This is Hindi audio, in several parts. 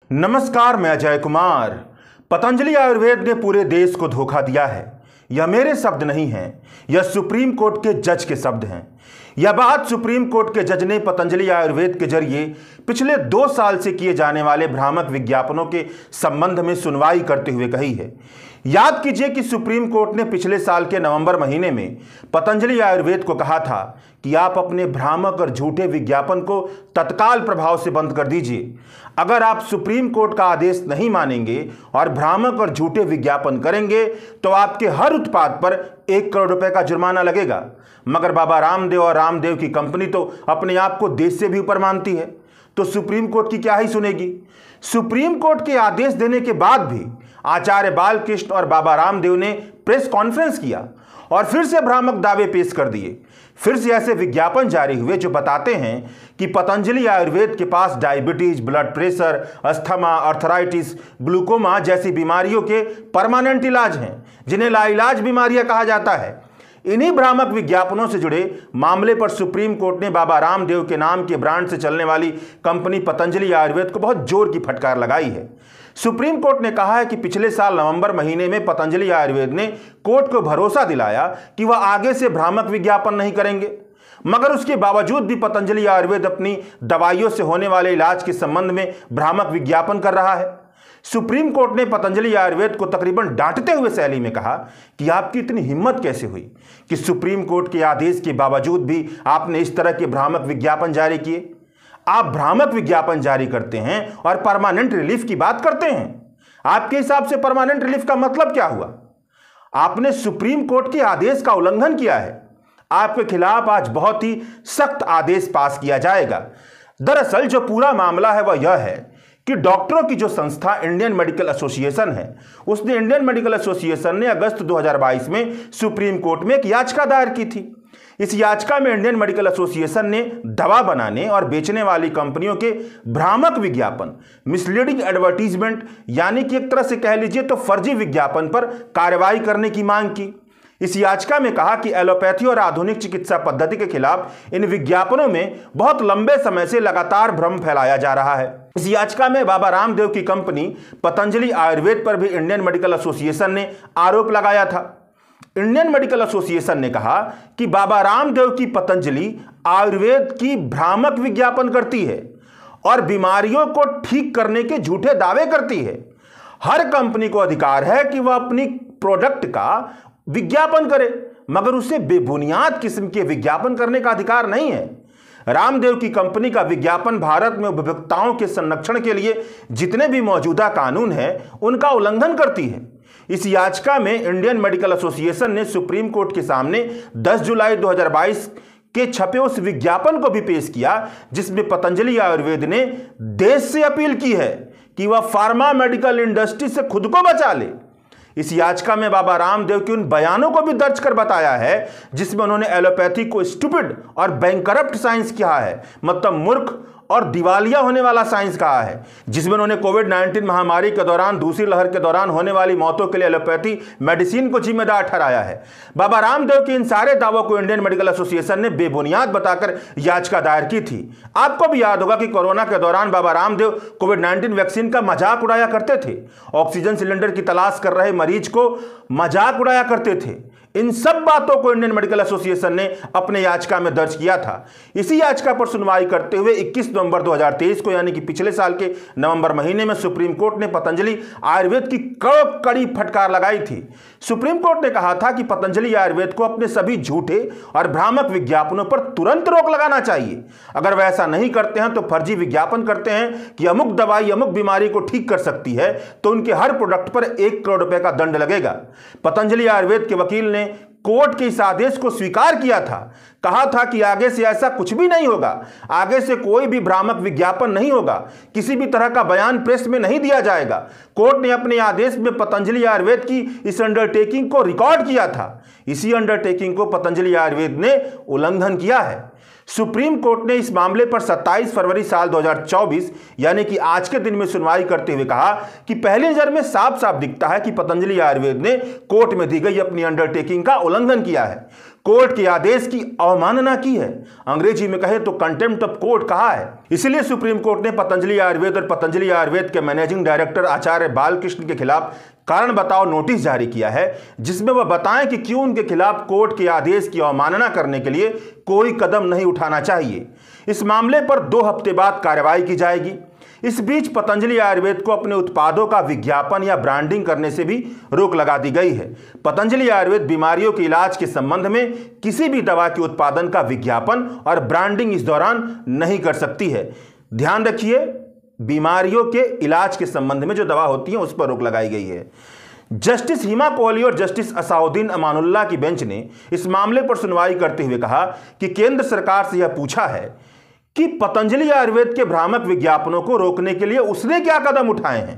नमस्कार, मैं अजय कुमार। पतंजलि आयुर्वेद ने पूरे देश को धोखा दिया है। यह मेरे शब्द नहीं हैं, यह सुप्रीम कोर्ट के जज के शब्द हैं। यह बात सुप्रीम कोर्ट के जज ने पतंजलि आयुर्वेद के जरिए पिछले 2 साल से किए जाने वाले भ्रामक विज्ञापनों के संबंध में सुनवाई करते हुए कही है। याद कीजिए कि सुप्रीम कोर्ट ने पिछले साल के नवंबर महीने में पतंजलि आयुर्वेद को कहा था कि आप अपने भ्रामक और झूठे विज्ञापन को तत्काल प्रभाव से बंद कर दीजिए। अगर आप सुप्रीम कोर्ट का आदेश नहीं मानेंगे और भ्रामक और झूठे विज्ञापन करेंगे तो आपके हर उत्पाद पर 1 करोड़ रुपए का जुर्माना लगेगा। मगर बाबा रामदेव और रामदेव की कंपनी तो अपने आप को देश से भी ऊपर मानती है, तो सुप्रीम कोर्ट की क्या ही सुनेगी। सुप्रीम कोर्ट के आदेश देने के बाद भी आचार्य बालकृष्ण और बाबा रामदेव ने प्रेस कॉन्फ्रेंस किया और फिर से भ्रामक दावे पेश कर दिए। फिर से ऐसे विज्ञापन जारी हुए जो बताते हैं कि पतंजलि आयुर्वेद के पास diabetes, blood pressure, asthma, arthritis, glaucoma जैसी बीमारियों के परमानेंट इलाज हैं, जिन्हें लाइलाज बीमारियां कहा जाता है। इन्हीं भ्रामक विज्ञापनों से जुड़े मामले पर सुप्रीम कोर्ट ने बाबा रामदेव के नाम के ब्रांड से चलने वाली कंपनी पतंजलि आयुर्वेद को बहुत जोर की फटकार लगाई है। सुप्रीम कोर्ट ने कहा है कि पिछले साल नवंबर महीने में पतंजलि आयुर्वेद ने कोर्ट को भरोसा दिलाया कि वह आगे से भ्रामक विज्ञापन नहीं करेंगे, मगर उसके बावजूद भी पतंजलि आयुर्वेद अपनी दवाइयों से होने वाले इलाज के संबंध में भ्रामक विज्ञापन कर रहा है। सुप्रीम कोर्ट ने पतंजलि आयुर्वेद को तकरीबन डांटते हुए शैली में कहा कि आपकी इतनी हिम्मत कैसे हुई कि सुप्रीम कोर्ट के आदेश के बावजूद भी आपने इस तरह के भ्रामक विज्ञापन जारी किए। आप भ्रामक विज्ञापन जारी करते हैं और परमानेंट रिलीफ की बात करते हैं। आपके हिसाब से परमानेंट रिलीफ का मतलब क्या हुआ? आपने सुप्रीम कोर्ट के आदेश का उल्लंघन किया है। आपके खिलाफ आज बहुत ही सख्त आदेश पास किया जाएगा। दरअसल जो पूरा मामला है वह यह है कि डॉक्टरों की जो संस्था इंडियन मेडिकल एसोसिएशन है, उसने इंडियन मेडिकल एसोसिएशन ने अगस्त 2022 में सुप्रीम कोर्ट में एक याचिका दायर की थी। इस याचिका में इंडियन मेडिकल एसोसिएशन ने दवा बनाने और बेचने वाली कंपनियों के भ्रामक विज्ञापन, मिसलीडिंग एडवर्टीजमेंट, यानी कि एक तरह से कह लीजिए तो फर्जी विज्ञापन पर कार्रवाई करने की मांग की। इस याचिका में कहा कि एलोपैथी और आधुनिक चिकित्सा पद्धति के खिलाफ इन विज्ञापनों में बहुत लंबे समय से लगातार भ्रम फैलाया जा रहा है। इस याचिका में बाबा रामदेव की कंपनी पतंजलि आयुर्वेद पर भी इंडियन मेडिकल एसोसिएशन ने आरोप लगाया था। इंडियन मेडिकल एसोसिएशन ने कहा कि बाबा रामदेव की पतंजलि आयुर्वेद की भ्रामक विज्ञापन करती है और बीमारियों को ठीक करने के झूठे दावे करती है। हर कंपनी को अधिकार है कि वह अपनी प्रोडक्ट का विज्ञापन करे, मगर उसे बेबुनियाद किस्म के विज्ञापन करने का अधिकार नहीं है। रामदेव की कंपनी का विज्ञापन भारत में उपभोक्ताओं के संरक्षण के लिए जितने भी मौजूदा कानून हैं उनका उल्लंघन करती है। इस याचिका में इंडियन मेडिकल एसोसिएशन ने सुप्रीम कोर्ट के सामने 10 जुलाई 2022 के छपे उस विज्ञापन को भी पेश किया जिसमें पतंजलि आयुर्वेद ने देश से अपील की है कि वह फार्मा मेडिकल इंडस्ट्री से खुद को बचा ले। इस याचिका में बाबा रामदेव के उन बयानों को भी दर्ज कर बताया है जिसमें उन्होंने एलोपैथी को स्टूपिड और बैंकरप्ट साइंस कहा है, मतलब मूर्ख और दिवालिया होने वाला साइंस कहा है, जिसमें उन्होंने कोविड-19 महामारी के दौरान, दूसरी लहर के दौरान होने वाली मौतों के लिए एलोपैथी मेडिसिन को जिम्मेदार ठहराया है। बाबा रामदेव के इन सारे दावों को इंडियन मेडिकल एसोसिएशन ने बेबुनियाद बताकर याचिका दायर की थी। आपको भी याद होगा कि कोरोना के दौरान बाबा रामदेव कोविड-19 वैक्सीन का मजाक उड़ाया करते थे, ऑक्सीजन सिलेंडर की तलाश कर रहे मरीज को मजाक उड़ाया करते थे। इन सब बातों को इंडियन मेडिकल एसोसिएशन ने अपने याचिका में दर्ज किया था। इसी याचिका पर सुनवाई करते हुए 21 नवंबर 2023 को, यानी कि पिछले साल के नवंबर महीने में, सुप्रीम कोर्ट ने पतंजलि आयुर्वेद की कड़ी फटकार लगाई थी। सुप्रीम कोर्ट ने कहा था कि पतंजलि आयुर्वेद को अपने सभी झूठे और भ्रामक विज्ञापनों पर तुरंत रोक लगाना चाहिए। अगर वह ऐसा नहीं करते हैं तो फर्जी विज्ञापन करते हैं कि अमुक दवाई अमुक बीमारी को ठीक कर सकती है, तो उनके हर प्रोडक्ट पर 1 करोड़ रुपए का दंड लगेगा। पतंजलि आयुर्वेद के वकील ने कोर्ट के इस आदेश को स्वीकार किया था, कहा था कि आगे से ऐसा कुछ भी नहीं होगा, आगे से कोई भी भ्रामक विज्ञापन नहीं होगा, किसी भी तरह का बयान प्रेस में नहीं दिया जाएगा। कोर्ट ने अपने आदेश में पतंजलि आयुर्वेद की इस अंडरटेकिंग को रिकॉर्ड किया था। इसी अंडरटेकिंग को पतंजलि आयुर्वेद ने उल्लंघन किया है। सुप्रीम कोर्ट ने इस मामले पर 27 फरवरी साल 2024 यानी कि आज के दिन में सुनवाई करते हुए कहा कि पहली नजर में साफ साफ दिखता है कि पतंजलि आयुर्वेद ने कोर्ट में दी गई अपनी अंडरटेकिंग का उल्लंघन किया है। कोर्ट के आदेश की अवमानना की है। अंग्रेजी में कहे तो कंटेम्प्ट ऑफ कोर्ट कहा है। इसलिए सुप्रीम कोर्ट ने पतंजलि आयुर्वेद और पतंजलि आयुर्वेद के मैनेजिंग डायरेक्टर आचार्य बालकृष्ण के खिलाफ कारण बताओ नोटिस जारी किया है, जिसमें वह बताएं कि क्यों उनके खिलाफ कोर्ट के आदेश की अवमानना करने के लिए कोई कदम नहीं उठाना चाहिए। इस मामले पर 2 हफ्ते बाद कार्रवाई की जाएगी। इस बीच पतंजलि आयुर्वेद को अपने उत्पादों का विज्ञापन या ब्रांडिंग करने से भी रोक लगा दी गई है। पतंजलि आयुर्वेद बीमारियों के इलाज के संबंध में किसी भी दवा के उत्पादन का विज्ञापन और ब्रांडिंग इस दौरान नहीं कर सकती है। ध्यान रखिए, बीमारियों के इलाज के संबंध में जो दवा होती है उस पर रोक लगाई गई है। जस्टिस हिमा कोहली और जस्टिस असाउद्दीन अमानुल्लाह की बेंच ने इस मामले पर सुनवाई करते हुए कहा कि केंद्र सरकार से यह पूछा है कि पतंजलि आयुर्वेद के भ्रामक विज्ञापनों को रोकने के लिए उसने क्या कदम उठाए हैं।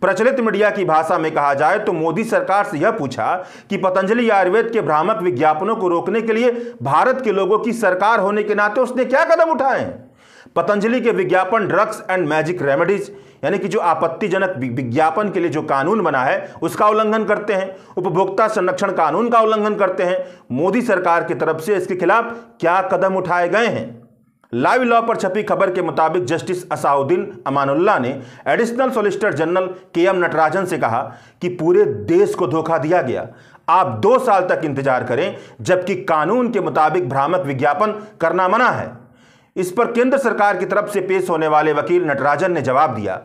प्रचलित मीडिया की भाषा में कहा जाए तो मोदी सरकार से यह पूछा कि पतंजलि आयुर्वेद के भ्रामक विज्ञापनों को रोकने के लिए भारत के लोगों की सरकार होने के नाते उसने क्या कदम उठाए हैं। पतंजलि के विज्ञापन ड्रग्स एंड मैजिक रेमेडीज यानी कि जो आपत्तिजनक विज्ञापन के लिए जो कानून बना है उसका उल्लंघन करते हैं, उपभोक्ता संरक्षण कानून का उल्लंघन करते हैं। मोदी सरकार की तरफ से इसके खिलाफ क्या कदम उठाए गए हैं। लाइव लॉ पर छपी खबर के मुताबिक जस्टिस असाउद्दीन अमानुल्लाह ने additional solicitor general KM. Natarajan से कहा कि पूरे देश को धोखा दिया गया। आप 2 साल तक इंतजार करें, जबकि कानून के मुताबिक भ्रामक विज्ञापन करना मना है। इस पर केंद्र सरकार की तरफ से पेश होने वाले वकील नटराजन ने जवाब दिया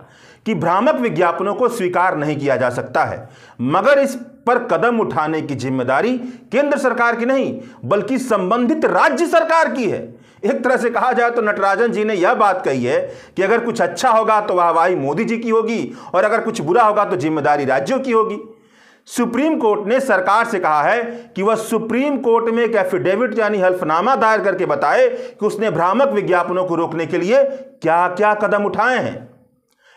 कि भ्रामक विज्ञापनों को स्वीकार नहीं किया जा सकता है, मगर इस पर कदम उठाने की जिम्मेदारी केंद्र सरकार की नहीं बल्कि संबंधित राज्य सरकार की है। एक तरह से कहा जाए तो नटराजन जी ने यह बात कही है कि अगर कुछ अच्छा होगा तो वाहवाही मोदी जी की होगी और अगर कुछ बुरा होगा तो जिम्मेदारी राज्यों की होगी। सुप्रीम कोर्ट ने सरकार से कहा है कि वह सुप्रीम कोर्ट में एक एफिडेविट यानी हल्फनामा दायर करके बताए कि उसने भ्रामक विज्ञापनों को रोकने के लिए क्या क्या कदम उठाए हैं।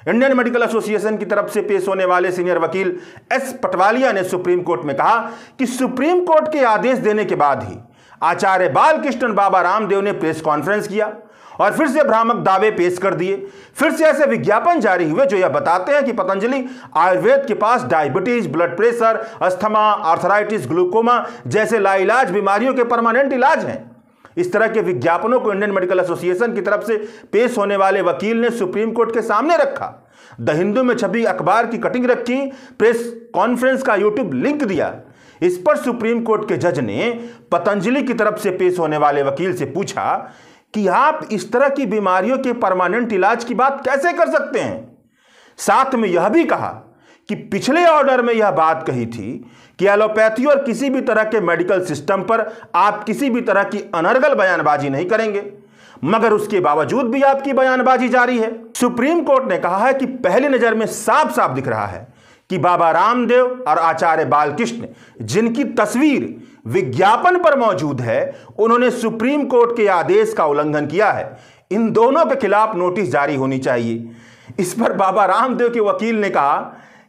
इंडियन मेडिकल एसोसिएशन की तरफ से पेश होने वाले सीनियर वकील एस पटवालिया ने सुप्रीम कोर्ट में कहा कि सुप्रीम कोर्ट के आदेश देने के बाद ही आचार्य बालकृष्ण बाबा रामदेव ने प्रेस कॉन्फ्रेंस किया और फिर से भ्रामक दावे पेश कर दिए। फिर से ऐसे विज्ञापन जारी हुए जो यह बताते हैं कि पतंजलि आयुर्वेद के पास diabetes, blood pressure, asthma, arthritis, glaucoma जैसे लाइलाज बीमारियों के परमानेंट इलाज हैं। इस तरह के विज्ञापनों को इंडियन मेडिकल एसोसिएशन की तरफ से पेश होने वाले वकील ने सुप्रीम कोर्ट के सामने रखा। द हिंदू में छपी अखबार की कटिंग रखी, प्रेस कॉन्फ्रेंस का यूट्यूब लिंक दिया। इस पर सुप्रीम कोर्ट के जज ने पतंजलि की तरफ से पेश होने वाले वकील से पूछा कि आप इस तरह की बीमारियों के परमानेंट इलाज की बात कैसे कर सकते हैं। साथ में यह भी कहा कि पिछले ऑर्डर में यह बात कही थी कि एलोपैथी और किसी भी तरह के मेडिकल सिस्टम पर आप किसी भी तरह की अनर्गल बयानबाजी नहीं करेंगे, मगर उसके बावजूद भी आपकी बयानबाजी जारी है। सुप्रीम कोर्ट ने कहा है कि पहली नजर में साफ साफ दिख रहा है कि बाबा रामदेव और आचार्य बालकृष्ण जिनकी तस्वीर विज्ञापन पर मौजूद है, उन्होंने सुप्रीम कोर्ट के आदेश का उल्लंघन किया है। इन दोनों के खिलाफ नोटिस जारी होनी चाहिए। इस पर बाबा रामदेव के वकील ने कहा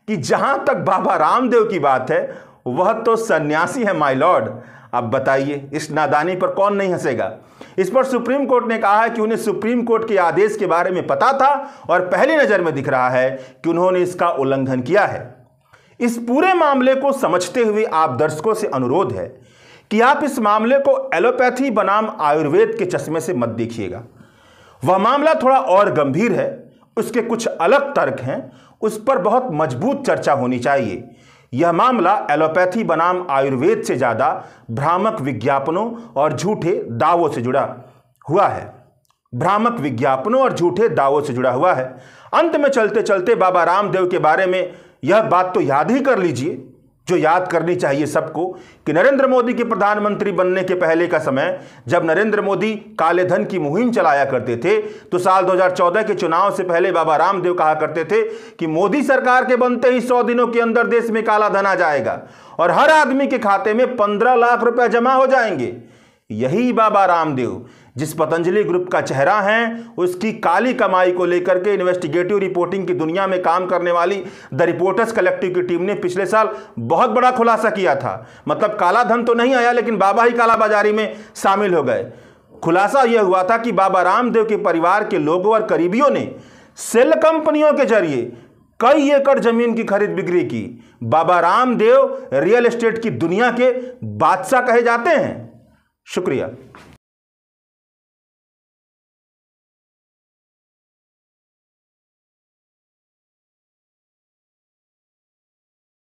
कि जहां तक बाबा रामदेव की बात है वह तो सन्यासी है माय लॉर्ड। अब बताइए इस नादानी पर कौन नहीं हंसेगा। इस पर सुप्रीम कोर्ट ने कहा है कि उन्हें सुप्रीम कोर्ट के आदेश के बारे में पता था और पहली नजर में दिख रहा है कि उन्होंने इसका उल्लंघन किया है। इस पूरे मामले को समझते हुए आप दर्शकों से अनुरोध है कि आप इस मामले को एलोपैथी बनाम आयुर्वेद के चश्मे से मत देखिएगा। वह मामला थोड़ा और गंभीर है, उसके कुछ अलग तर्क हैं, उस पर बहुत मजबूत चर्चा होनी चाहिए। यह मामला एलोपैथी बनाम आयुर्वेद से ज्यादा भ्रामक विज्ञापनों और झूठे दावों से जुड़ा हुआ है। भ्रामक विज्ञापनों और झूठे दावों से जुड़ा हुआ है। अंत में चलते चलते बाबा रामदेव के बारे में यह बात तो याद ही कर लीजिए जो याद करनी चाहिए सबको कि नरेंद्र मोदी के प्रधानमंत्री बनने के पहले का समय, जब नरेंद्र मोदी काले धन की मुहिम चलाया करते थे, तो साल 2014 के चुनाव से पहले बाबा रामदेव कहा करते थे कि मोदी सरकार के बनते ही 100 दिनों के अंदर देश में काला धन आ जाएगा और हर आदमी के खाते में 15 लाख रुपए जमा हो जाएंगे। यही बाबा रामदेव जिस पतंजलि ग्रुप का चेहरा है, उसकी काली कमाई को लेकर के इन्वेस्टिगेटिव रिपोर्टिंग की दुनिया में काम करने वाली द रिपोर्टर्स कलेक्टिव की टीम ने पिछले साल बहुत बड़ा खुलासा किया था। मतलब काला धन तो नहीं आया, लेकिन बाबा ही कालाबाजारी में शामिल हो गए। खुलासा यह हुआ था कि बाबा रामदेव के परिवार के लोगों और करीबियों ने सेल कंपनियों के जरिए कई एकड़ जमीन की खरीद बिक्री की। बाबा रामदेव रियल एस्टेट की दुनिया के बादशाह कहे जाते हैं। शुक्रिया।